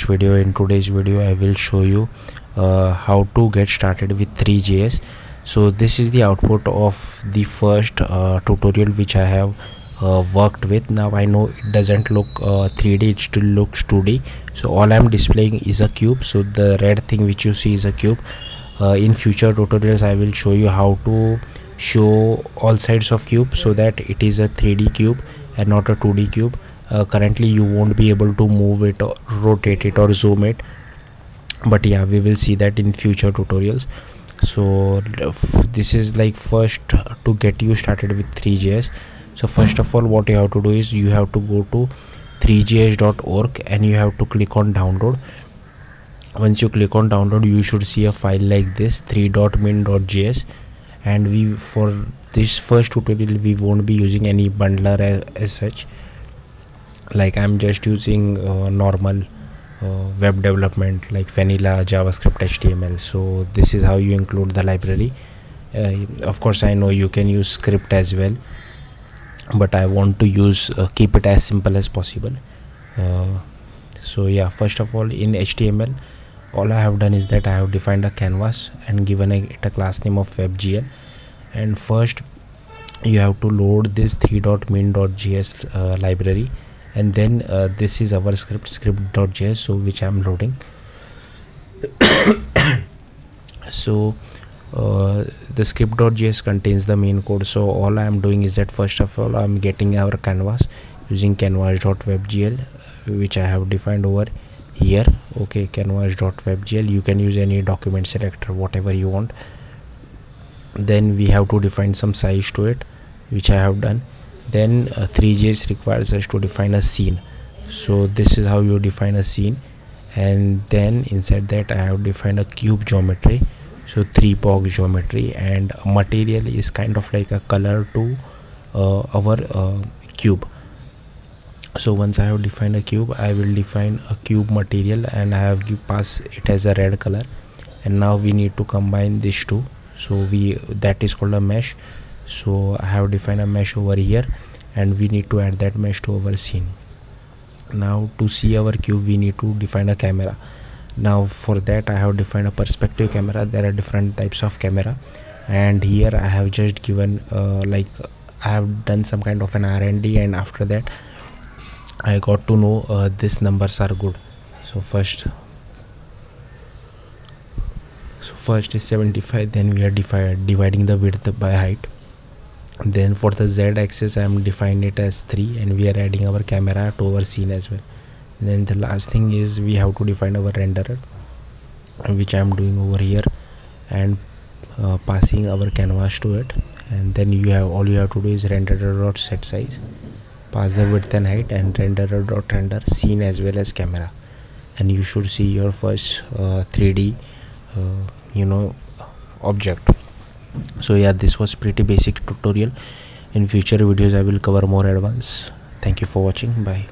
video. In today's video I will show you how to get started with Threejs. So this is the output of the first tutorial which I have worked with. Now I know it doesn't look 3D, it still looks 2D. So all I'm displaying is a cube. So the red thing which you see is a cube. In future tutorials I will show you how to show all sides of cube so that it is a 3D cube and not a 2D cube. Currently you won't be able to move it or rotate it or zoom it, but yeah, we will see that in future tutorials. So this is like first to get you started with Threejs. So first of all, what you have to do is you have to go to threejs.org and you have to click on download. Once you click on download, you should see a file like this, 3.min.js. and we, for this first tutorial, we won't be using any bundler as such. Like I'm just using normal web development like vanilla JavaScript HTML. So this is how you include the library. Of course I know you can use script as well, but I want to use keep it as simple as possible. So yeah, first of all, in HTML all I have done is that I have defined a canvas and given it a class name of WebGL. And first you have to load this 3.min.js library, and then this is our script.js, so which I'm loading. So the script.js contains the main code. So all I am doing is that first of all I'm getting our canvas using canvas.webgl, which I have defined over here. Okay, canvas.webgl, you can use any document selector, whatever you want. Then we have to define some size to it, which I have done. Then Threejs requires us to define a scene. So this is how you define a scene. And then inside that I have defined a cube geometry, so 3pog geometry, and material is kind of like a color to our cube. So once I have defined a cube, I will define a cube material and I have pass it as a red color. And now we need to combine these two, so that is called a mesh. So I have defined a mesh over here and we need to add that mesh to our scene. Now to see our cube we need to define a camera. Now for that I have defined a perspective camera. There are different types of camera, and here I have just given like I have done some kind of an R&D, and after that I got to know these numbers are good. So first is 75, then we are dividing the width by height. Then for the z-axis I am defining it as 3, and we are adding our camera to our scene as well. And then the last thing is we have to define our renderer, which I am doing over here, and passing our canvas to it. And then all you have to do is renderer.setSize, pass the width and height, and renderer.render scene as well as camera, and you should see your first 3D object. So yeah, this was pretty basic tutorial. In future videos I will cover more advanced. Thank you for watching. Bye.